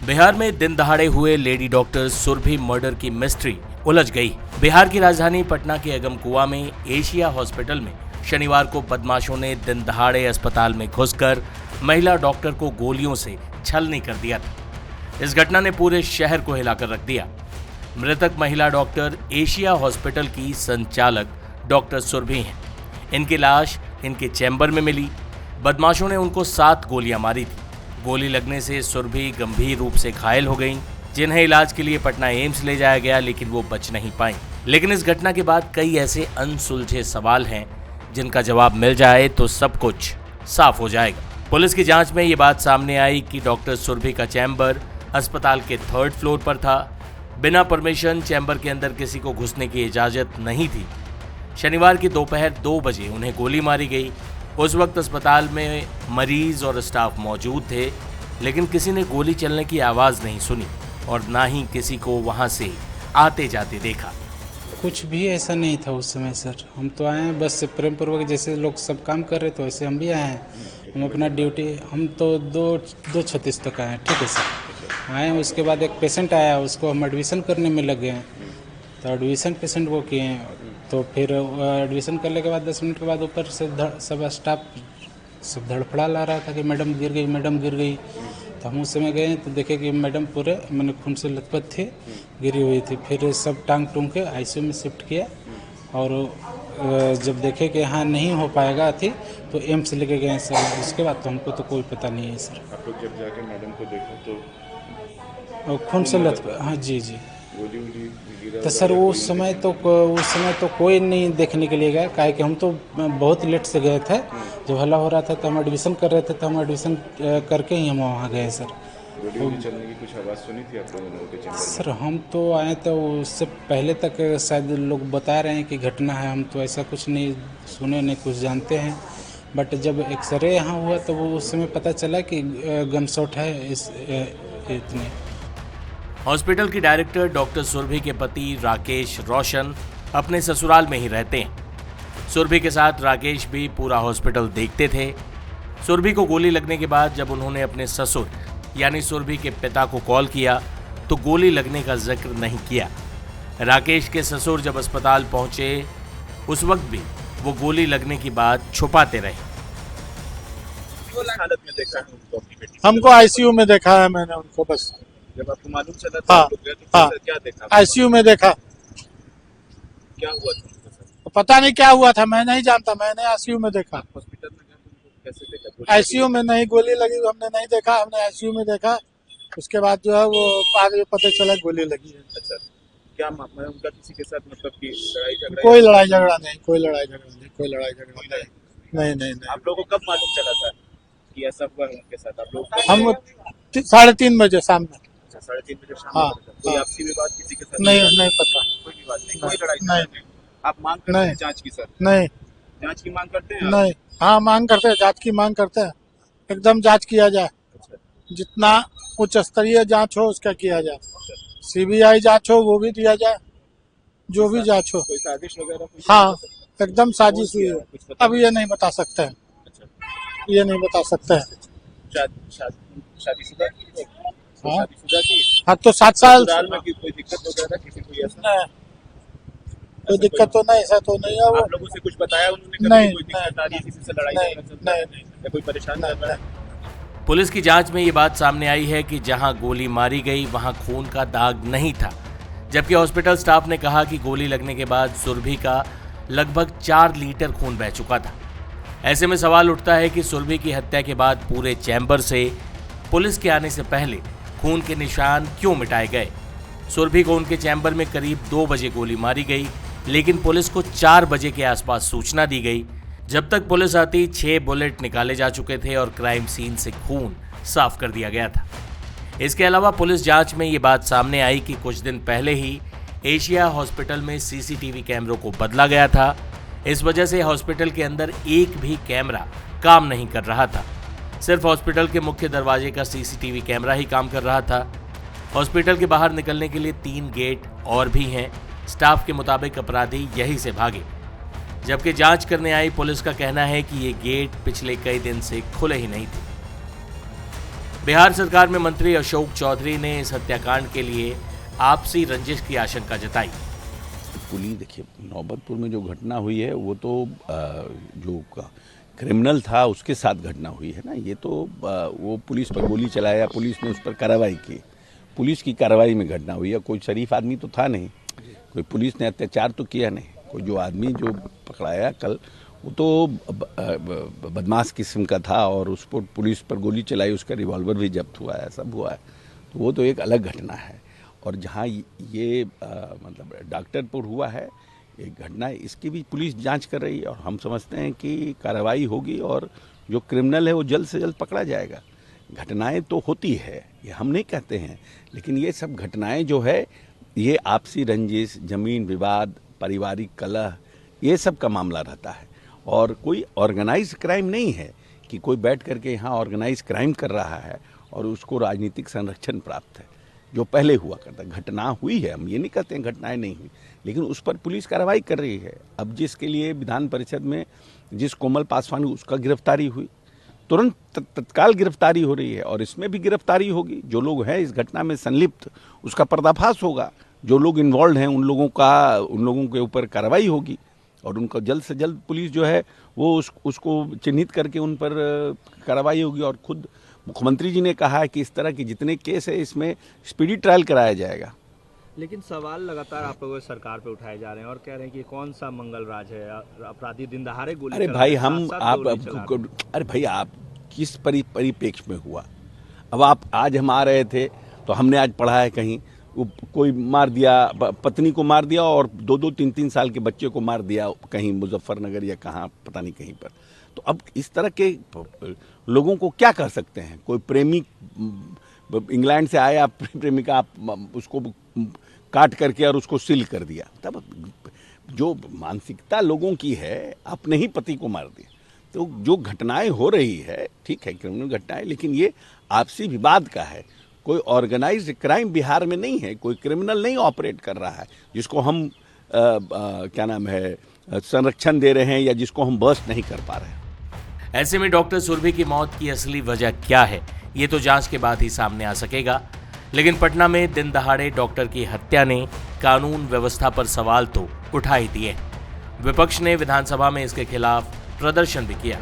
बिहार में दिन दहाड़े हुए लेडी डॉक्टर सुरभि मर्डर की मिस्ट्री उलझ गई। बिहार की राजधानी पटना के अगमकुआ में एशिया हॉस्पिटल में शनिवार को बदमाशों ने दिन दहाड़े अस्पताल में घुसकर महिला डॉक्टर को गोलियों से छलनी कर दिया था। इस घटना ने पूरे शहर को हिलाकर रख दिया। मृतक महिला डॉक्टर एशिया हॉस्पिटल की संचालक डॉक्टर सुरभि हैं। इनकी लाश इनके चैम्बर में मिली। बदमाशों ने उनको 7 गोलियां मारी थी। गोली लगने से सुरभि गंभीर रूप से घायल हो गईं, जिन्हें इलाज के लिए पटना एम्स ले जाया गया, लेकिन वो बच नहीं पाईं। लेकिन इस घटना के बाद कई ऐसे अनसुलझे सवाल हैं जिनका जवाब मिल जाए तो सब कुछ साफ हो जाएगा। पुलिस की जांच में ये बात सामने आई कि डॉक्टर सुरभि का चैम्बर अस्पताल के 3rd फ्लोर पर था। बिना परमिशन चैम्बर के अंदर किसी को घुसने की इजाजत नहीं थी। शनिवार की दोपहर 2 बजे उन्हें गोली मारी गई। उस वक्त अस्पताल में मरीज और स्टाफ मौजूद थे, लेकिन किसी ने गोली चलने की आवाज़ नहीं सुनी और ना ही किसी को वहां से आते जाते देखा। कुछ भी ऐसा नहीं था उस समय सर। हम तो आए हैं बस प्रेम पूर्वक, जैसे लोग सब काम कर रहे थे वैसे हम भी आए हैं। हम अपना ड्यूटी, हम तो 2:36 तक आए हैं। ठीक है सर, आए हैं। उसके बाद एक पेशेंट आया, उसको हम एडमिशन करने में लग गए हैं। तो एडमिशन पेशेंट को किए हैं, तो फिर एडमिशन करने के बाद 10 मिनट के बाद ऊपर से सब स्टाफ सब धड़फड़ा ला रहा था कि मैडम गिर गई, मैडम गिर गई। तो हम उस समय गए तो देखे कि मैडम पूरे मैंने खून से लथपथ थी, गिरी हुई थी। फिर सब टांग टूंग के आईसीयू में शिफ्ट किया और जब देखे कि हाँ नहीं हो पाएगा थी तो एम्स लेके गए सर। उसके बाद तो हमको तो कोई पता नहीं है सर। आप लोग जब जाके मैडम को देखो तो खून से लथपथ, हाँ जी जी। गोली गिरा तो सर उस समय तो कोई नहीं देखने के लिए गया, काहे कि हम तो बहुत लेट से गए थे। जब हल्ला हो रहा था तो हम एडमिशन कर रहे थे, तो हम एडमिशन करके ही हम वहाँ गए सर। गोली चलने की कुछ आवाज़ सुनी थी आप लोगों ने चैम्बर में? सर हम तो आए तो उससे पहले तक शायद लोग बता रहे हैं कि घटना है। हम तो ऐसा कुछ नहीं सुने, नहीं कुछ जानते हैं। बट जब एक्सरे यहाँ हुआ तो वो उस समय पता चला कि गन शॉट है इतने। हॉस्पिटल की डायरेक्टर डॉक्टर सुरभि के पति राकेश रोशन अपने ससुराल में ही रहते हैं। सुरभि के साथ राकेश भी पूरा हॉस्पिटल देखते थे। सुरभि को गोली लगने के बाद जब उन्होंने अपने ससुर यानी सुरभि के पिता को कॉल किया तो गोली लगने का जिक्र नहीं किया। राकेश के ससुर जब अस्पताल पहुंचे उस वक्त भी वो गोली लगने की बात छुपाते रहे। हालत में देखा है उनको अपनी बेटी? हमको आईसीयू में देखा है मैंने उनको बस। जब आपको मालूम चला था हाँ, आप लोग गए तो हाँ, क्या देखा? आईसीयू में देखा। क्या हुआ था उनको सर? पता नहीं क्या हुआ था, मैं नहीं जानता। मैंने आईसीयू में देखा। हॉस्पिटल में गए तो उनको कैसे देखा? आईसीयू में नहीं, गोली लगी हमने नहीं देखा। हमने आईसीयू में देखा। उसके बाद जो है वो आगे पता चला गोली लगी है। अच्छा, क्या मामला उनका किसी के साथ मतलब कि लड़ाई झगड़ा? कोई लड़ाई झगड़ा नहीं, कोई लड़ाई झगड़ा नहीं, कोई लड़ाई झगड़ा नहीं, नहीं। आप लोगों को कब मालूम चला था कि ऐसा हुआ है उनके साथ? आप लोग हम 3:30 बजे शाम में। 3:30 बजे शाम हाँ, को कोई हाँ। आपसी विवाद किसी के साथ? नहीं पता। कोई विवाद नहीं, कोई लड़ाई नहीं। नहीं। आप मांग करते हैं जांच की सर? नहीं जांच की मांग करते हैं? नहीं। हाँ, मांग करते हैं, जांच की मांग करते हैं। एकदम जांच किया जाए, अच्छा, जितना उच्च स्तरीय जांच हो उसका किया जाए। सीबीआई जांच हो वो भी दिया जाए, जो भी जांच हो। कोई साजिश वगैरह? हाँ, एकदम साजिश हुई है। कुछ पता अब ये नहीं बता सकते हैं, अच्छा, ये नहीं बता सकते हैं। शादीशुदा की? हाँ। शादीशुदा की? हाँ, तो 7 साल ससुराल में कोई दिक्कत वगैरह किसी को ऐसा? नहीं, कोई दिक्कत तो नहीं, ऐसा तो नहीं है वो। आप लोगों से कुछ बताया उन्होंने? कभी नहीं, कोई दिक्कत आ रही है, किसी से लड़ाई नहीं, झगड़ा चल रहा है? नहीं, या कोई परेशान कर रहा है? पुलिस की जांच में ये बात सामने आई है कि जहां गोली मारी गई वहां खून का दाग नहीं था, जबकि हॉस्पिटल स्टाफ ने कहा कि गोली लगने के बाद सुरभि का लगभग 4 लीटर खून बह चुका था। ऐसे में सवाल उठता है कि सुरभि की हत्या के बाद पूरे चैम्बर से पुलिस के आने से पहले खून के निशान क्यों मिटाए गए? सुरभि को उनके चैम्बर में करीब 2 बजे गोली मारी गई, लेकिन पुलिस को 4 बजे के आसपास सूचना दी गई। जब तक पुलिस आती 6 बुलेट निकाले जा चुके थे और क्राइम सीन से खून साफ कर दिया गया था। इसके अलावा पुलिस जांच में ये बात सामने आई कि कुछ दिन पहले ही एशिया हॉस्पिटल में सीसीटीवी कैमरों को बदला गया था। इस वजह से हॉस्पिटल के अंदर एक भी कैमरा काम नहीं कर रहा था। सिर्फ हॉस्पिटल के मुख्य दरवाजे का सीसीटीवी कैमरा ही काम कर रहा था। हॉस्पिटल के बाहर निकलने के लिए 3 गेट और भी हैं। स्टाफ के मुताबिक अपराधी यहीं से भागे, जबकि जांच करने आई पुलिस का कहना है कि ये गेट पिछले कई दिन से खुले ही नहीं थे। बिहार सरकार में मंत्री अशोक चौधरी ने इस हत्याकांड के लिए आपसी रंजिश की आशंका जताई। पुलिस देखिए, नौबतपुर में जो घटना हुई है वो तो जो क्रिमिनल था उसके साथ घटना हुई है ना। ये तो वो पुलिस पर गोली चलाया, पुलिस ने उस पर कार्रवाई की, पुलिस की कार्रवाई में घटना हुई है। कोई शरीफ आदमी तो था नहीं, कोई पुलिस ने अत्याचार तो किया नहीं। कोई जो आदमी जो पकड़ाया कल, वो तो बदमाश किस्म का था और उस पर पुलिस पर गोली चलाई, उसका रिवॉल्वर भी जब्त हुआ है, सब हुआ है। तो वो तो एक अलग घटना है। और जहाँ ये मतलब डॉक्टरपुर हुआ है एक घटना, इसकी भी पुलिस जांच कर रही है और हम समझते हैं कि कार्रवाई होगी और जो क्रिमिनल है वो जल्द से जल्द पकड़ा जाएगा। घटनाएं तो होती है, ये हम नहीं कहते हैं, लेकिन ये सब घटनाएं जो है ये आपसी रंजिश, जमीन विवाद, पारिवारिक कलह, ये सब का मामला रहता है। और कोई ऑर्गेनाइज क्राइम नहीं है कि कोई बैठ करके यहाँ ऑर्गेनाइज क्राइम कर रहा है और उसको राजनीतिक संरक्षण प्राप्त है, जो पहले हुआ करता। घटना हुई है, हम ये नहीं कहते हैं घटनाएं नहीं हुई, लेकिन उस पर पुलिस कार्रवाई कर रही है। अब जिसके लिए विधान परिषद में जिस कोमल पासवान उसका गिरफ्तारी हुई, तुरंत तत्काल गिरफ्तारी हो रही है और इसमें भी गिरफ्तारी होगी। जो लोग हैं इस घटना में संलिप्त, उसका पर्दाफाश होगा। जो लोग इन्वॉल्व हैं उन लोगों के ऊपर कार्रवाई होगी और उनका जल्द से जल्द पुलिस जो है वो उसको चिन्हित करके उन पर कार्रवाई होगी। और खुद मुख्यमंत्री जी ने कहा है कि इस तरह के जितने केस है इसमें स्पीडी ट्रायल कराया जाएगा। लेकिन सवाल लगातार आप लोगों की सरकार पे उठाए जा रहे हैं और कह रहे हैं कि कौन सा मंगल राज है, अपराधी दिन दहाड़े गोली। अरे भाई अरे भाई आप किस परिप्रेक्ष्य में हुआ? अब आप आज हम आ रहे थे तो हमने आज पढ़ा है कहीं कोई मार दिया, पत्नी को मार दिया और 2-2, 3-3 साल के बच्चे को मार दिया कहीं मुजफ्फरनगर या कहाँ पता नहीं कहीं पर। तो अब इस तरह के लोगों को क्या कर सकते हैं? कोई प्रेमी इंग्लैंड से आया, प्रेमिका उसको काट करके और उसको सील कर दिया। तब जो मानसिकता लोगों की है, अपने ही पति को मार दिया। तो जो घटनाएं हो रही है, ठीक है क्रिमिनल घटनाएं, लेकिन ये आपसी विवाद का है। कोई ऑर्गेनाइज्ड क्राइम बिहार में नहीं है, कोई क्रिमिनल नहीं ऑपरेट कर रहा है जिसको हम क्या नाम है संरक्षण दे रहे हैं या जिसको हम बर्स्ट नहीं कर पा रहे हैं। ऐसे में डॉक्टर सुरभि की मौत की असली वजह क्या है, ये तो जांच के बाद ही सामने आ सकेगा। लेकिन पटना में दिन दहाड़े डॉक्टर की हत्या ने कानून व्यवस्था पर सवाल तो उठा ही दिए। विपक्ष ने विधानसभा में इसके खिलाफ प्रदर्शन भी किया।